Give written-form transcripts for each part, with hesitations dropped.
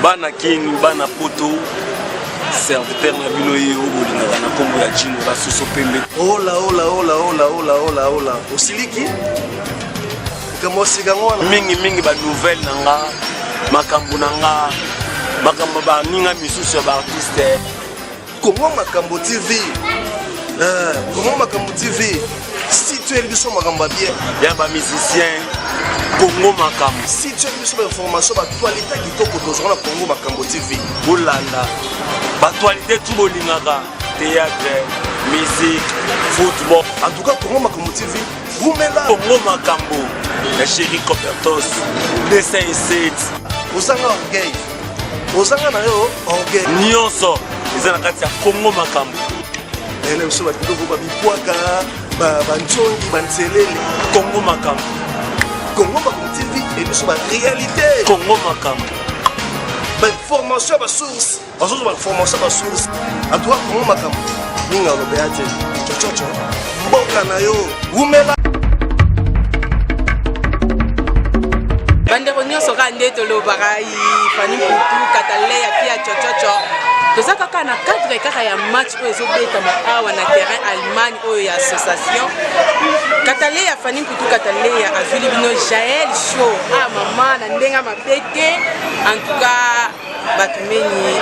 bana kini bana poto serviteur na bino ye obolingaka na kombo ya jino basuso pembe ola osiliki kamosika ngwana mingi ba nouvelle nanga makambo nanga makambo ba ninga misusu ba artiste Congo Makambo TV Congo Makambo TV si tu es biso makambo bien ya ba musicien Congo Makambo si tu es biso ba information ba actualité kitoko tozona Congo Makambo TV bolanda ba actualité tout bolingaka théâtre musique football en tout cas Congo Makambo TV vous mettez Congo Makambo la chérie Copertos dessin et set osanga orgueil osanga na yo orgueil nyonso ezana kati ya Congo Makambo ele biso ba biloko ba bikwaka ba ntongi ba nselele Congo Makambo Congo Makambo TV et biso ba réalité Congo Makambo ba information ba source ba information ba source en tout cas Congo Makambo ninga lo beate chochocho mboka na yo umela bandeko nyonso ka nde tolobaka Fani Mputu Kataleya pia chochocho toza kaka na cadre kaka ya match oyo ezobetama awa na terrain Allemagne oyo ya association Kataleya Fani Mputu Kataleya azwili bino Jaël Show mama na ndenga mabete en tout cas batumeni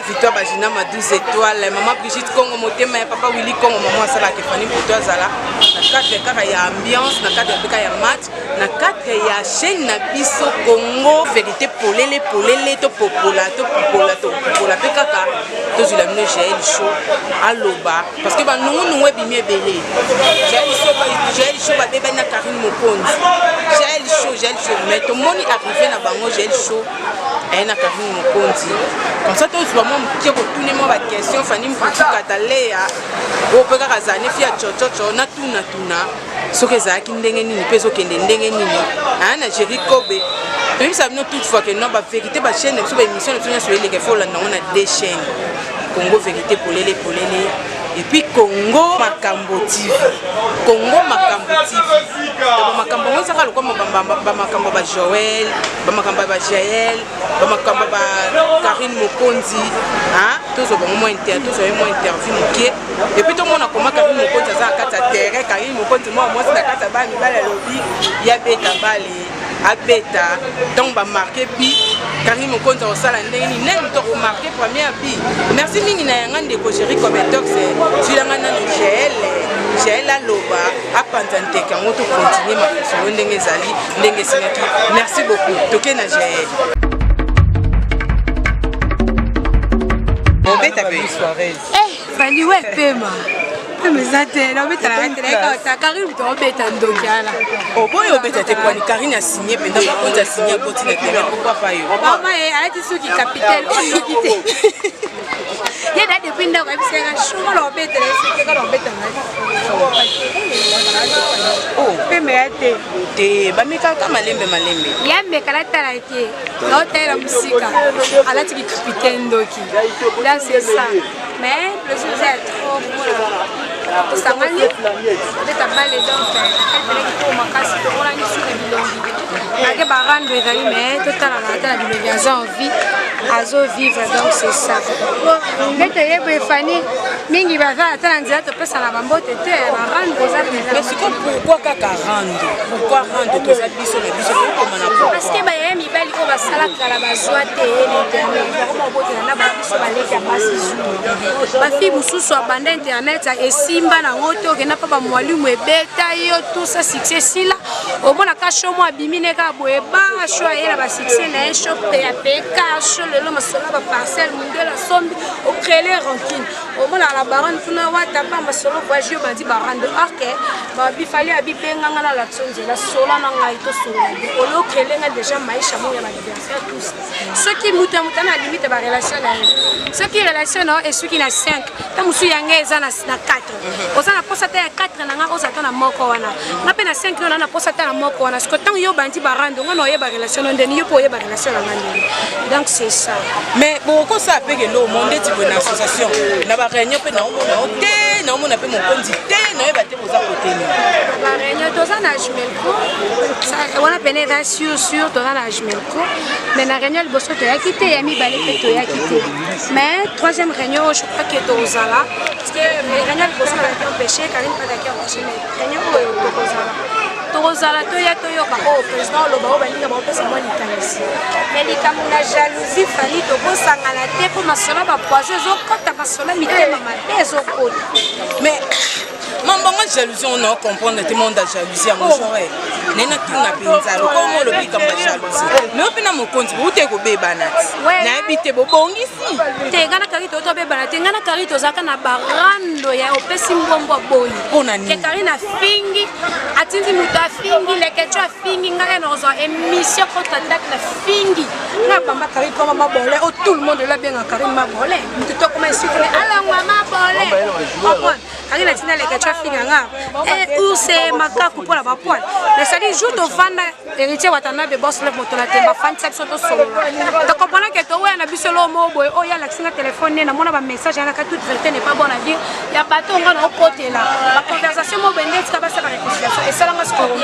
Victoire Bagina ma 12 étoiles maman Brigitte Congo motema ya papa Willy Congo maman asala ke Fani Mputu azala na cadre kaka ya ambiance na cadre kaka ya match na cadre ya chaîne na biso Congo vérité polele to popola pe kaka tozula bino Jaël Show aloba parce que banungu ebimi ebele Jaël Show babeba na Karine Mokonzi Jaël Show mais tout le monde arrivé na bango Jaël Show na Karine Mokonzi comme ça tous vraiment qui retourner moi question Fani Mputu Kataleya ope kaka zane fia chochocho na tuna soki ezalaki ndenge nini mpe ezokende ndenge nini na Jerry Kobe toyebisa bino toutefois que non bavérité bachaîne biso baémission na biso nyonso eleka fo olanda ngo na deux chaînes Congo vérité polele et puis Congo Makambo TV bamakambo ngo ezaka lokwa bamakambo ba Joël bamakambo ba Jaël bamakambo ba Karine Mokonzi tozoba mo interview mokie et puis tomona koma Karine Mokonzi aza kati ya terrain Karine Mokonzi moi mwasi na kati ya bana mibale alobi ya beta bale abeta donc ba marqué bi Karine Mokonzi osala ndenge nini nani to remarqué première bi merci mingi na yanga ndeko Jerry Cobertox tulanga na Jaël aloba apanza nteka ngo to continuer ma fonction ndenge ezali ndenge sinaki merci beaucoup toke na Jaël obeta be Fani we pema mezate na obeta la tele ka Karine to obeta ndokala oboyo obeta te kwani Karine a signé pendant que a signé pour na terrain pourquoi pas yo mama arrête soki capitaine on quitte ya da depuis ndako ebiseka shuma lo obeta la sike ka lo obeta pema yate te bameka ka malembe ya mekala tala ke na tela musika alati ki capitaine ndoki là c'est ça mais le sujet est trop pour ça mani peut-être mal donc pour makasi to ona ni sur bilongi ake barando ezali mais totala na tala bilongi azo vivre donc c'est ça nete yebe Fani mingi baza tala nzela to pesa na bambote te barando koza mais c'est pourquoi kaka rando toza biso na biso comme na parce que ba yemi bali ko basala kala bazwa te l'internet ba bote na ba biso baleka basi zu ba fi mususu abanda internet esimba na ngoto kena pa ba mwalimu ebeta yo tout ça succès sila omona ka show mo abimine ka boeba show yela ba succès na show pe apeka show lelo masola ba parcelle mundela sombi au créer rancune omona la baronne tuna wata pa masolo voyage bandi barande arke ba bifali abipenga ngana la tsonzela sola na ngai to sola olo créer déjà maisha mo ya l'anniversaire tous ceux qui muta na limite ba relation na ceux qui relation et ceux qui na 5 tamusu yanga eza na 4 osana posa ta 4 na nga osata na moko wana ngape na 5 yo na posa ta na moko wana parce que tant yo bandi barande ngano ye ba relation ndeni yo po ye ba relation na ngani donc c'est ça mais beaucoup ça peut que le monde est une association na ba réunion pe na on te naomona mpe mokonzi te nayeba te boza koteni baréunion toza na Jumelco wana pene eza sur toza na Jumelco mais na réunion liboso toyaki te ya mibale mpe toyaki te mais troisième réunion je crois que tozala parce que réunion liboso nazalaki empêché karine pataki empêché mais réunion oyo tokozala toya toyoka oyo président oloba oyo baninga baopesa mwa likanisi mais likambo na jalousie fali tokosangana te mpo masolo bapoison ezokota masolo mitema mabe ezokota mais mambongo jalousie on a comprendre te monde ya jalousie yango genre nena tuna penza lokomo olobi kamba jalousie mais opena mokonzi boute kobebana nayebi te bobongisi te ngana kari totobebana te ngana kari tozalaka na barando ya opesi mbombo boyi ke kari na fingi atindi moto afingi lekecho afingi ngai nazwa émission kotataki na fingi nga bamba kari koma mabole o tout le monde la benga kari mabole moto tokoma esifre alangwa mabole kari na tina lekecho afingi nga ourse makaku mpo na bapoile mais ça dit jour tovanda héritier watanabe boss lef moto na temba fantisa biso tosolola tokomprendre ke toweya na biso lomo boye oyo alakisinga telefone ne namona bamessage yanaka toute vérité n'est pas bonne à dire ya bato nga na okotela baconversation mo bende etika basala réconciliation esalanga sikoyo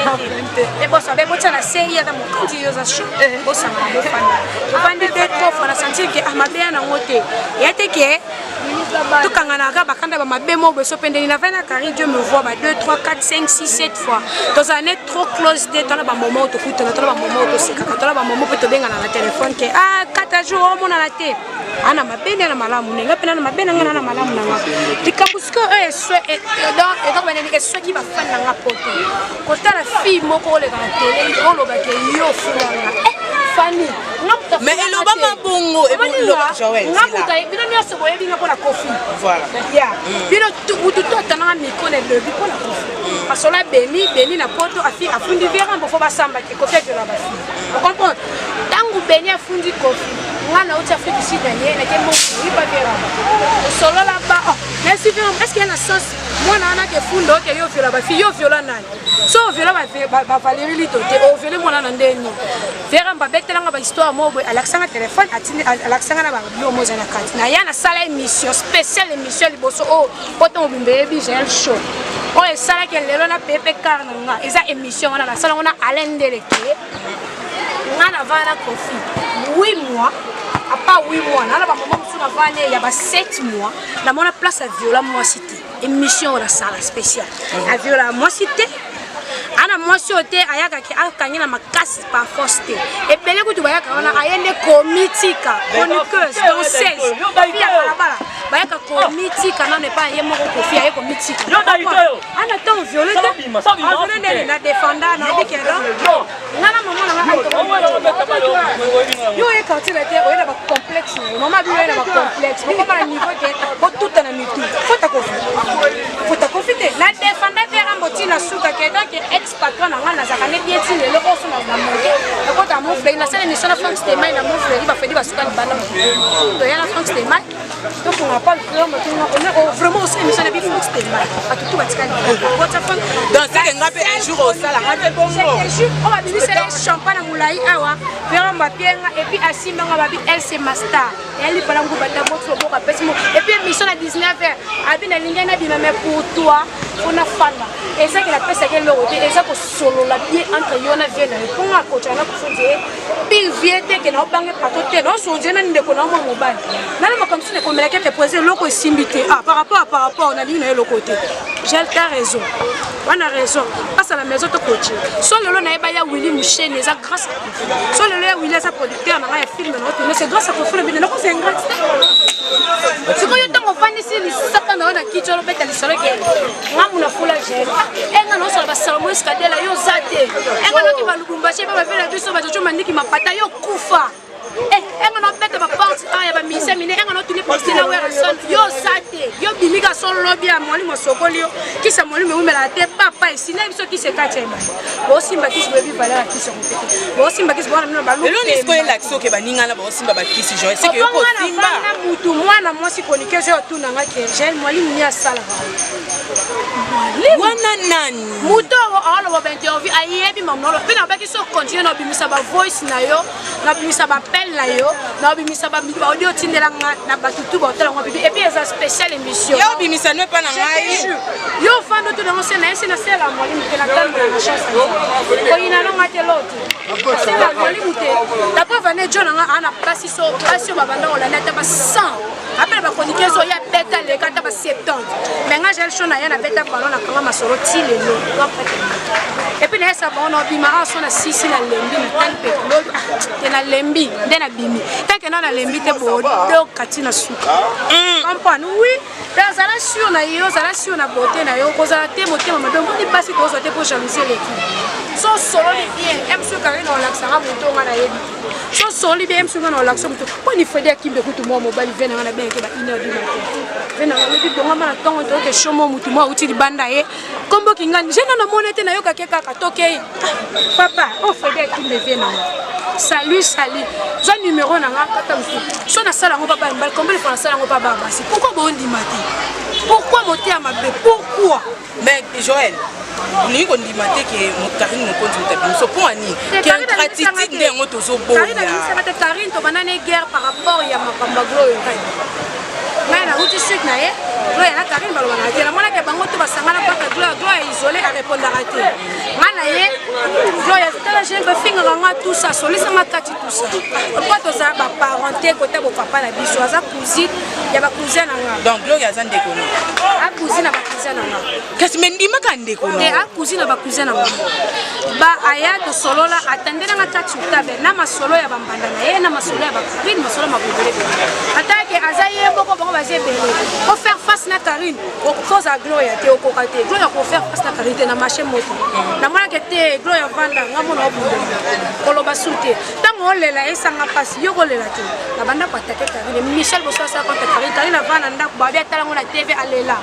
e bosa bebotia na sei ata mokonzi yoza shi bosanga bofanda ofandi te tofo na sentir ke mabeya nango te ya te ke tokanganaka bakanda bamabe mo boye so pendeni na vai na kari dieu me voit ba 2 3 4 5 6 7 fois tozala ne trop close te tona bamoment tokutana tona bamoment tosekaka tona bamoment mpe tobengana na telefone ke 4 jours omonana te ana mabene na malamu nenga pena na mabene ngana na malamu nanga likambusko eswaki bafani nanga poto kotala fille moko oleka na tele olobake yo fulanga fani mais eloba mabongo bino nyonso boyebinga mpona kofi bino butu totananga mikolo elobi mpona kofi pasola beni na poto afundi verambo fo basambaki kofi aviola bafille ocomprendre ntango beni afundi kofi nga na uti afrique sud aye nake moyipa veramba osolola ba nasi veramba est ce que na sauce mwana wana ke funda oke yo viola bafille yo viola nani so oviola bavalérie lito te oviole mwana na ndeni veramba betelanga bahistoire mo boye alakisanga telefone alakisanga na babilo moza na kati na ya nasala émission spéciale émission liboso oyo poto mobimba yebi gel show oyo esalaki lelo na pepe kar na nga eza émission wana nasala ngo na alain ndeleke nga na vana kofi 8 mois à part 8 mois na ba maman musu na vana ya ba 7 mois na mona place à viola moi cité émission la salle spéciale à viola moi cité ana mwasi ote ayaka ki akangina makasi par force te ebele kutu bayaka wana ayende komitika chroniqueuse danseuse ya balabala bayaka komitika na ne pas yemo kofi aye komitika ana ton violette violette na défendant na bikero ngana maman na yo e quartier la terre oya ba complexe maman bi oya ba complexe ko ba niveau te ko tout na mitu fota kofi te na défendant vers ambotina suka ke donc ex-patron nanga nazaka ne bien ti lelo oso na bamoke ekota mofle na sala mission na Frank Stemai na mofle ba fedi ba suka bana to ya na Frank Stemai donc on n'a pas le problème on est vraiment aussi mission na bi Frank Stemai atutu batikani kota Frank donc c'est ngape un jour au sala ngape bongo un jour on va venir c'est champagne moulai awa vera mbapienga et puis asimanga ba bi LC Master elle bala ngo bata motso boka pesimo et puis mission na 19h abi na lingana bi mais pour toi on a fana et ça que la peste que le côté et ça pour solo la bien entre yona vienne pour nga kocha na kufunde pile viete que na bange patote non so jena ndeko na mo mobile nana makamsu ne komeleka te poser loko simbité par rapport on a dit na le côté j'ai raison on a raison passe à la maison to coach so lelo na eba ya Willy Mouchen les grâce so lelo ya Willy sa producteur na ya film mais c'est grâce à Kofi bien non c'est grâce c'est quand yo tango fandi si li saka na ona kicholo beta li solo ke ngamu na fula gel enga no sala basalomo iskadela yo zate enga no ki balubumbashi ba vela biso ba jojo mandiki mapata yo kufa enga no beta ba porte ya ba mise mine enga no tuni poste na wera son yo zate yo bimika solo lobi ya mwali mosokolio kisa mwali me umela te papa isina biso ki se katema bo simba kisi bebi bala kisi kopete bo simba kisi bona mino balu lelo ni sko elaxo ke baninga na bo simba ba kisi jo c'est que yo ko simba na mutu mwana mwasi konikezo yo tuna nga ke gel mwali ni asala wana nani muto alo ba interview ayebi mamnolo bina ba kiso continue na bimisa ba voice na yo na bimisa ba appel na yo na bimisa ba audio tindela nga na batutu ba otela ngo bibi et puis eza spécial émission yo bimisa continue pas na ngai yo fando tu dans scène c'est na sela mwalimu te na tano na chance ko ina no ngate lote sela mwalimu te la preuve ne John ana pasi so babanda on la neta ba 100 après ba chroniquer so ya beta le kata ba 70 mais nga j'ai le choix na ya na beta ballon na kanga masoro ti lelo et puis na ça bon on bimara so na 6 na lembi na tanpe lo na lembi ndena bimi tant que na lembi te bo do katina suka comprendre oui dans la sur na yo za la sur na beauté na yo ko za te motema madon ko ni pasi ko so te pour jalouser l'équipe so solo bien aime ce carré dans l'accent moto nga na yebi so solo bien aime ce nga na l'accent moto ko ni fede ki be kutu mo mobile vena na bien ke ba 1h du matin vena na yebi bonga mala tongo to ke shomo mutu mo uti banda ye kombo kingani je na monete na yo ka kaka toke papa o fede ki be vena salut zo numéro na nga kata mutu so na sala ngo papa mbal kombo le fa sala ngo papa basi pourquoi bon di matin pourquoi monter à ma bé pourquoi mais Joël ni ko ndi mate ke Karine mo konzi tabi so pour ani ki ingratitude ndengo to so bo Karine to banane guerre par rapport ya makamba gloire mais na uti suite na ye gloire na Karine balwa na te la mona ke bango to basangana pa gloire isolé à répondre à te mana ye gloire tala je ba finga nga tout ça solisa ma kati tout ça pourquoi to za ba parenté côté bo papa na biso za cousine ya ba cousine na nga donc gloire za ndeko no a cousine na ba cousine na nga kasi mendi makande ko no a cousine na ba cousine na nga ba aya to solola atendena nga tatu tabe na masolo ya bambanda na ye na masolo ya ba Karine masolo mabobele atake azaye boko bango baze bele ko faire face na Karine ko cause à gloire te ko kate gloire ko faire face na Karine na marché moto na mona ke te gloire vanda nga mona obundo ko lo basute tango lela esanga pasi yo ko lela te na banda ko atake Karine Michel boso sa contre Karine na vanda ndako ba bia tala ngona TV alela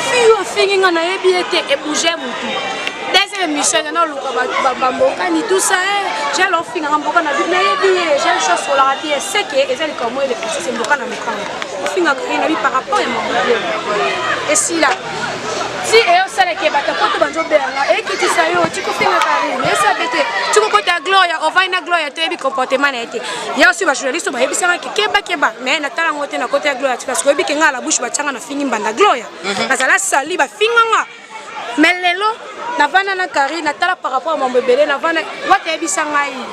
fiyo finga na yebi ete e bouger mutu deuxième Michel na luka ba mboka ni tout ça j'ai l'offre na mboka na bina yebi j'ai le chose sur la raté c'est que ezali comme il est c'est mboka na mboka finga Karine bi par rapport à mon et si là si et on sait que bata poto banjo benga et que tu sais yo tu ko finga Karine et ça bete tu ko kota gloire on va ina gloire te bi comportement na été ya aussi ba journaliste ba yebi sanga keba mais na tala ngote na kota gloire parce que yebi ke ngala bouche ba tanga na fingi mbanda gloire parce que la sali ba finga nga mais lelo na vana na Karine na tala par rapport à mon bébé na vana wate yebi sanga yi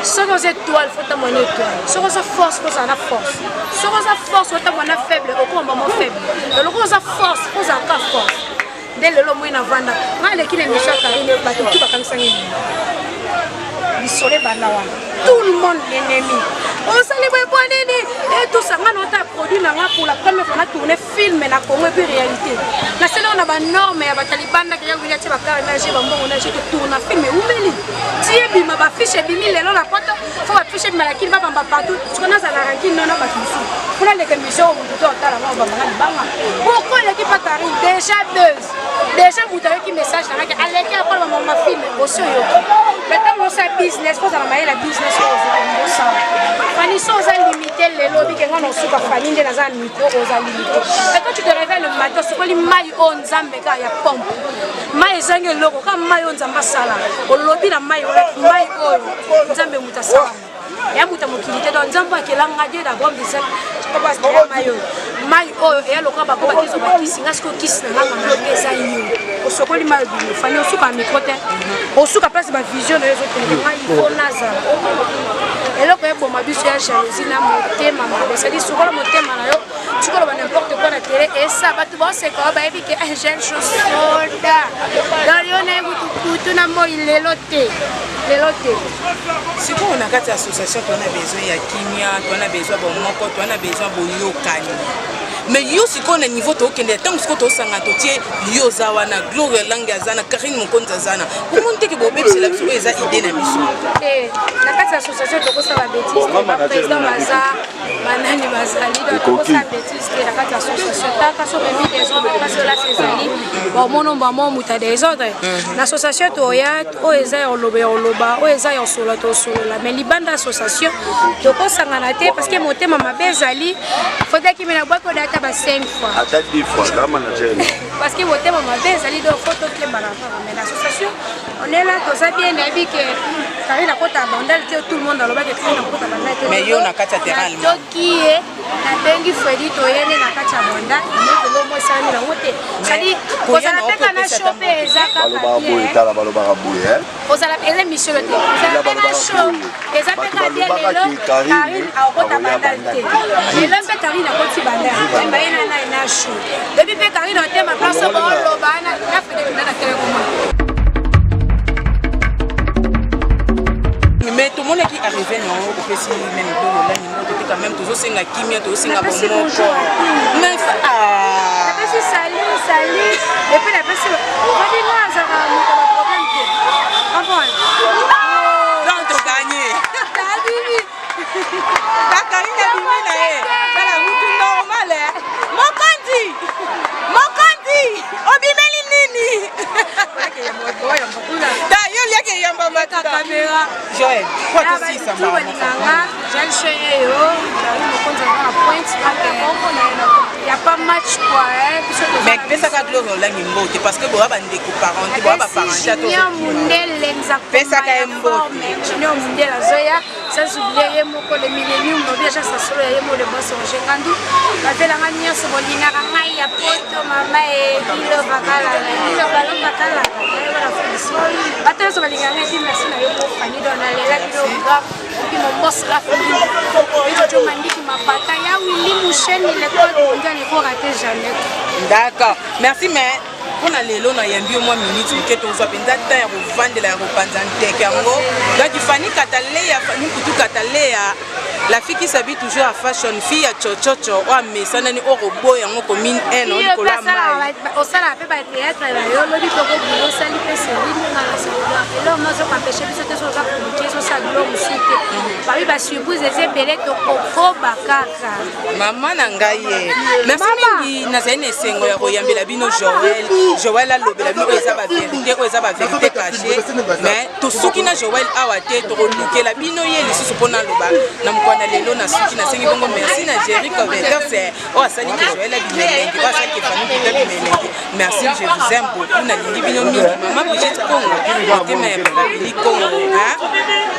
ce que c'est toi il faut ta monnaie toi ce que ça force faut ça na force ce que ça force faut ta monnaie faible au coup maman faible le ko ça force faut ça ka force dès le mo na vanda ngale kile Michel Karine ba tout ba kamisa ngi isolé banawa tout le monde l'ennemi on célèbre bon nini et tout ça ngana ta produit na nga pour la première fois na tourner film na Congo et puis réalité na cela on a ba norme ya ba Taliban na kya wili ba ka na je ba mbongo na je tourner film umeli tie bima ba fiche bimi lelo la poto faut ba fiche bima la kili ba bamba partout tu connais ça la ranking non na ba kisu pour la commission on tout ta la ba banga pourquoi l'équipe Karine déjà vous avez qui message na ka aleki après ba mama film aussi yo maintenant on sa business faut ça la business ça Fanny sans limiter les lobbies qui ont su pas Fanny dans un micro aux limité. Et quand tu te réveilles le matin, c'est quoi les mailles on zambe quand il y a pompe. Mailles zangé logo quand mailles on zamba sala. Au lobby la maille on zambe mutasala. Ya muta mukilité dans zambo akelanga Dieu d'abord de ça. Tu peux pas se maillot. Maille et le quoi ba ko ba kiso ba kisinga sko kis na nganga ngeza yo. Au sokoli maille bi Fanny on su pas micro te. Au su ka place ba vision les autres maille faut nazala. Et là, quand on m'a dit que j'ai jalousie, c'est dit souvent le thème, tu peux n'importe quoi à la télé, et ça va tout voir, c'est quand même que j'ai une chose soldat. Dans le si on a quatre associations, on a besoin de Kimia, on a besoin de Moko, on a besoin de Yokani. Mais yo si qu'on a niveau to kende tant que to sanga to tie yo zawana gloire langa zana Karine Mukonza zana comment te que bobe c'est la sur eza idée na biso na kati association to ko sa ba bêtise ba président baza banani bazali to ko sa bêtise ke na kati association ta ka so be des autres parce que là c'est ali bon mono ba mo muta des autres na association to ya o eza o loba o eza yo solo to solo la mais libanda association to ko sanga na te parce que motema mabezali faudrait que mina bako data ba 5 fois à 10 fois la manager parce que motema mabezali do photo ke malava mais l'association on est là to ça bien et que Karine akota bandal te tout le monde alobaki Karine akota bandal te. Mais yo na kati ya terrain. Toki ye na bengi Freddy toyene na kati ya banda mais lo mo sani na wote. Sadi kozala peka na shope ezaka bien. Kozala ele mission te. Kozala peka na show. Eza peka bien lelo Karine akota bandal te. Lelo mpe Karine akoti bandal. Mbayena na show. Depuis pe Karine ote ma place ba loba na Freddy na kele koma. Mais tout le monde qui arrive non au PC même là quand même toujours singa kimia toujours singa bon mais la personne sali et puis la personne on dit non ça va mon problème avant donc tu gagner ta Karine bimina ça la route normale mon kandi obimeli nini d'ailleurs il y a que yamba mata caméra Joël quoi que si ça va j'ai le chien yo on pointe il y a pas match quoi mais pesa ka gloire la ngimbote parce que boa bande ko parenté boa ba parenté to pesa ka mbote junior mundela zoya sans oublier moko le millennium no bien ça solo ya mo le boss en Ngandu ba vela ngania so bolina ka ngai ya poto mama e kilo bakala la bateau so balinga ngai merci na yo ko fani dona lela kilo grave puis mon boss la fini et je mandiki mapata ya Willy Moucheni l'école mondiale ne faut rater jamais. D'accord merci mais on a lelo na yambi au moins minute que to zo penza ta ya kovandela ya kopanzante kango donc fani katale ya fani kutu katale ya la fille qui s'habille toujours à fashion fille à chochocho o amesana ni o robo yango commune 1 on ko la mai o sala pe ba théâtre la yo lo di ko ko sali pe seri na la sala lo mo zo empêcher biso te so za publier so sa glo musite ba bi ba surprise eze belé to ko bakaka maman na ngai ye merci mingi na zene sengo ya koyambela bino Joël a lobela bino eza ba vérité ko eza ba vérité cachée mais to suki na Joël awa te to lukela bino ye lisusu pona loba na mkwana lelo na suki na sengi bongo merci na Jerry Coveter c'est o asali ke Joël a bimelenge o asali ke famille de bimelenge merci je vous aime beaucoup na lingi bino mingi maman Brigitte Kongo tema ya Billy Kongo hein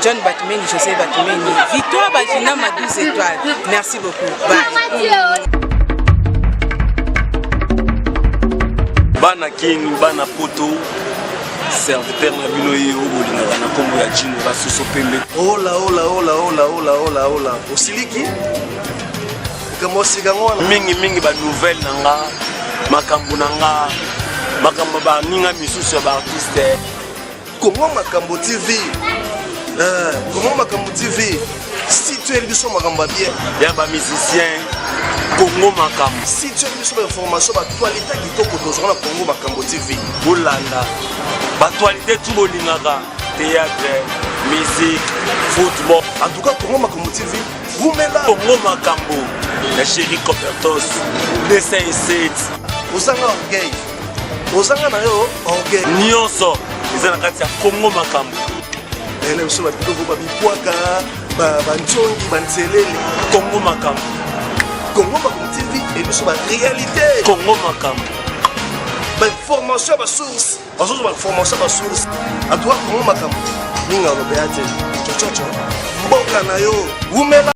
John Batumeni José Batumeni Victoire Bagina ma 12 étoiles merci beaucoup bye bana kini bana poto serviteur na bino ye obolingaka na kombo ya jino basuso pembe ola osiliki kamosika ngona mingi ba nouvelle nanga makambo nanga makambo ba ninga misusu ya ba artiste Kongo Makambo TV Kongo Makambo TV si tu es biso makambo bien ya ba musicien Kongo Makambo si tu es biso ba information ba actualité kitoko tozona na Kongo Makambo TV bolanda ba actualité tout bolingaka théâtre musique football en tout cas Kongo Makambo TV vous mettez là Kongo Makambo la chérie Copertos le 57 osanga orgueil osanga na yo orgueil nyonso eza na kati ya Kongo Makambo ele biso ba biloko ba bikwaka ba ntongi ba nzelele Kongo Makambo Kongo Makambo TV et biso ba réalité Kongo Makambo ba information ba source ba formation ba source en tout cas Kongo Makambo ninga lo beate chochocho mboka na yo umela